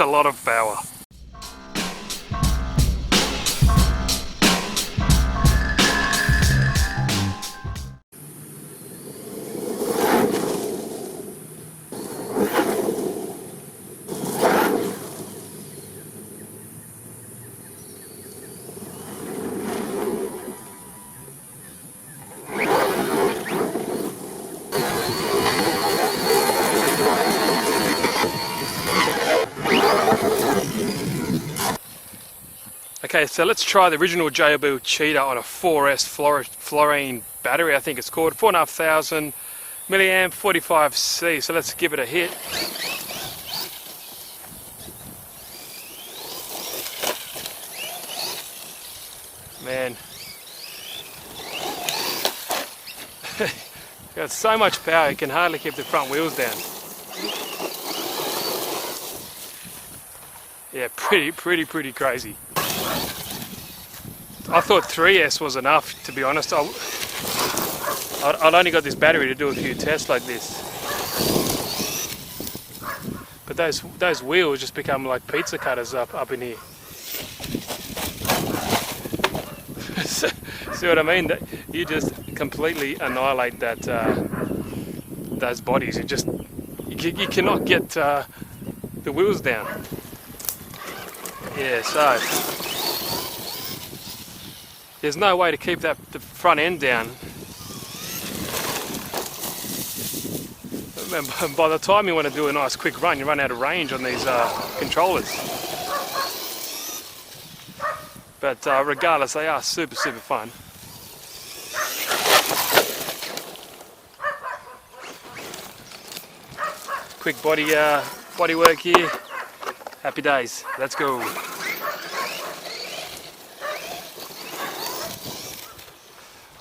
a lot of power. Okay, so let's try the original JLB Cheetah on a 4S fluorine battery, I think it's called. 4,500 milliamp, 45C. So let's give it a hit. Man. Got so much power, you can hardly keep the front wheels down. Yeah, pretty crazy. I thought 3S was enough, to be honest. I'd only got this battery to do a few tests like this. But those wheels just become like pizza cutters up in here. See what I mean? You just completely annihilate those bodies. You cannot get the wheels down. Yeah, so there's no way to keep the front end down. And by the time you want to do a nice quick run, you run out of range on these controllers. But regardless, they are super fun. Quick body work here. Happy days. Let's go.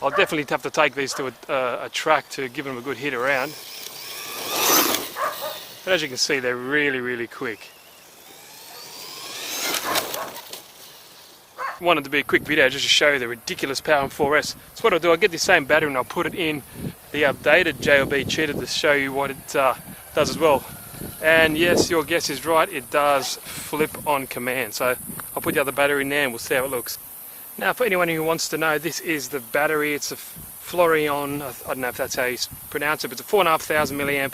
I'll definitely have to take these to a track to give them a good hit around. But as you can see, they're really quick. Wanted to be a quick video just to show you the ridiculous power in 4S. So what I'll do, I'll get the same battery and I'll put it in the updated JLB Cheetah to show you what it does as well. And yes, your guess is right, it does flip on command. So I'll put the other battery in there and we'll see how it looks. Now for anyone who wants to know, this is the battery. It's a Florion, I don't know if that's how you pronounce it, but it's a 4,500 milliamp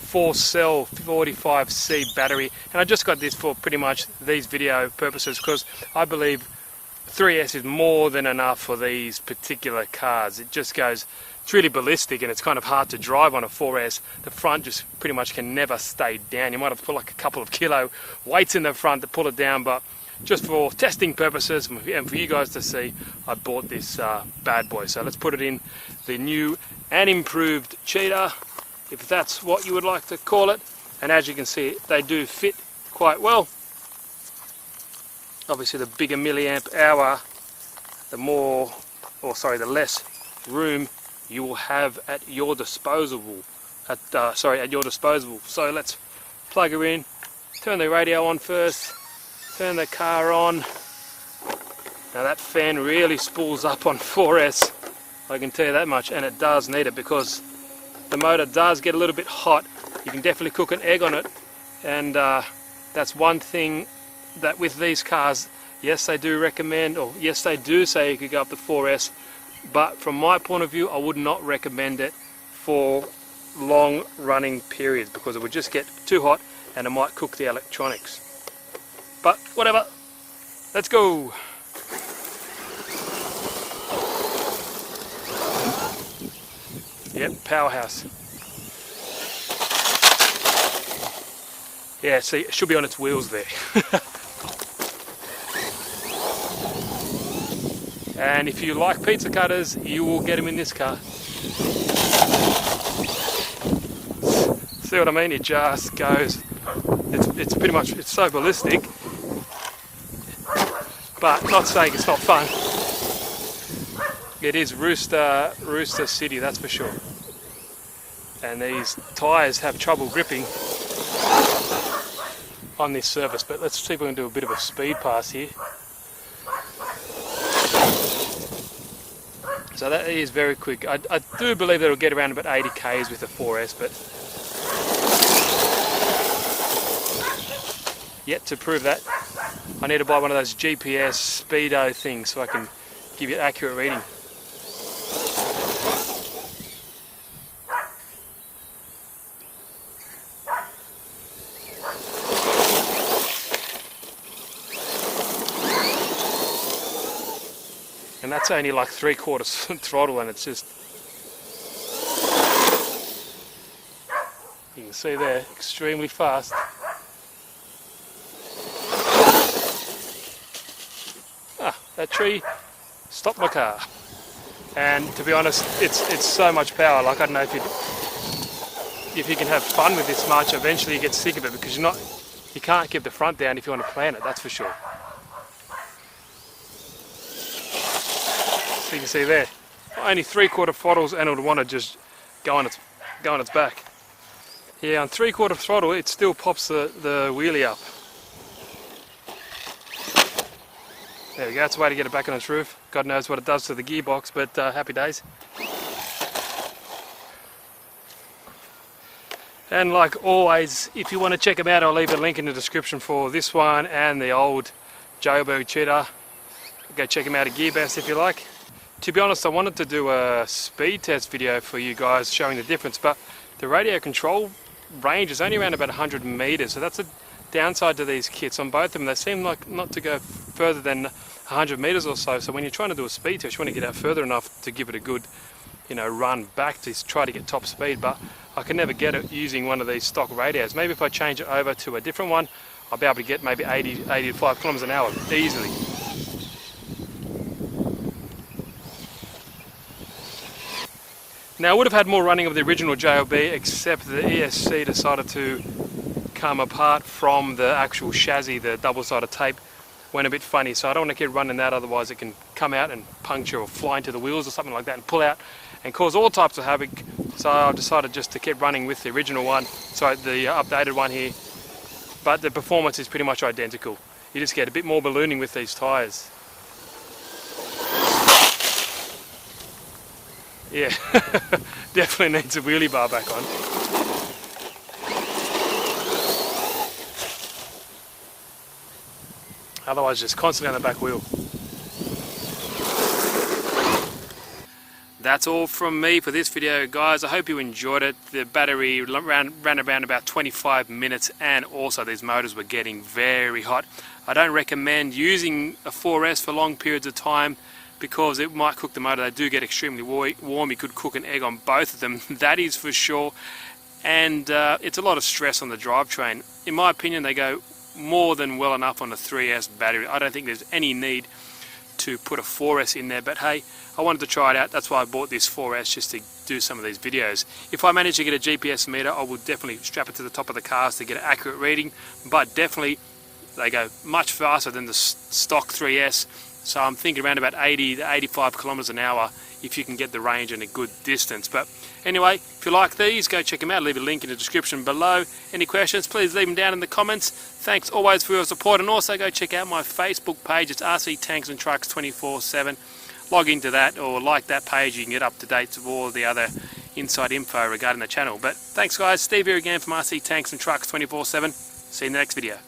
4-cell 45C battery. And I just got this for pretty much these video purposes because I believe 3S is more than enough for these particular cars. It just goes, it's really ballistic and it's kind of hard to drive on a 4S. The front just pretty much can never stay down. You might have to put like a couple of kilo weights in the front to pull it down, but just for testing purposes and for you guys to see, I bought this bad boy. So let's put it in the new and improved Cheetah, if that's what you would like to call it. And as you can see, they do fit quite well. Obviously the bigger milliamp hour, the less room you will have at your disposal. So let's plug her in, turn the radio on first, turn the car on. Now that fan really spools up on 4S, I can tell you that much, and it does need it because the motor does get a little bit hot. You can definitely cook an egg on it, and that's one thing that with these cars, yes they do recommend, or yes they do say you could go up to 4S, but from my point of view I would not recommend it for long running periods because it would just get too hot and it might cook the electronics. But whatever, let's go. Yep, powerhouse. Yeah, see, it should be on its wheels there. And if you like pizza cutters, you will get them in this car. See what I mean? It just goes. It's pretty much, it's so ballistic. But not saying it's not fun. It is Rooster City, that's for sure. And these tyres have trouble gripping on this surface. But let's see if we can do a bit of a speed pass here. So that is very quick. I do believe that it'll get around about 80 k's with the 4S, but yet to prove that. I need to buy one of those GPS speedo things so I can give you an accurate reading. And that's only like 3/4 throttle, and it's just, you can see there, extremely fast. That tree stopped my car. And to be honest, it's so much power. Like, I don't know if you can have fun with this much, eventually you get sick of it, because you can't keep the front down if you want to plan it, that's for sure. So you can see there, only 3/4 throttles, and it would want to just go on its back. Yeah, on 3/4 throttle it still pops the wheelie up. There we go, that's a way to get it back on its roof. God knows what it does to the gearbox, but happy days. And like always, if you want to check them out, I'll leave a link in the description for this one and the old JLB Cheetah. Go check them out at GearBest if you like. To be honest, I wanted to do a speed test video for you guys showing the difference, but the radio control range is only around about 100 meters, so that's a downside to these kits. On both of them, they seem like not to go further than 100 meters or so. So when you're trying to do a speed test, you want to get out further enough to give it a good, run back to try to get top speed. But I can never get it using one of these stock radios. Maybe if I change it over to a different one, I'll be able to get maybe 85 kilometers an hour easily. Now, I would have had more running of the original JLB, except the ESC decided to come apart from the actual chassis. The double-sided tape went a bit funny, so I don't want to keep running that, otherwise it can come out and puncture or fly into the wheels or something like that and pull out and cause all types of havoc. So I've decided just to keep running with the original one, so the updated one here, but the performance is pretty much identical. You just get a bit more ballooning with these tyres. Yeah, definitely needs a wheelie bar back on. Otherwise just constantly on the back wheel. That's all from me for this video, guys. I hope you enjoyed it. The battery ran around about 25 minutes, and also these motors were getting very hot. I don't recommend using a 4S for long periods of time, because it might cook the motor. They do get extremely warm. You could cook an egg on both of them, that is for sure. And it's a lot of stress on the drivetrain. In my opinion, they go more than well enough on a 3S battery. I don't think there's any need to put a 4S in there, but hey, I wanted to try it out. That's why I bought this 4S, just to do some of these videos. If I manage to get a GPS meter, I will definitely strap it to the top of the cars to get an accurate reading, but definitely they go much faster than the stock 3S. So I'm thinking around about 80 to 85 kilometers an hour if you can get the range and a good distance. But anyway, if you like these, go check them out. Leave a link in the description below. Any questions, please leave them down in the comments. Thanks always for your support, and also go check out my Facebook page. It's RC Tanks and Trucks 24/7. Log into that or like that page. You can get up to date with all the other inside info regarding the channel. But thanks, guys. Steve here again from RC Tanks and Trucks 24/7. See you in the next video.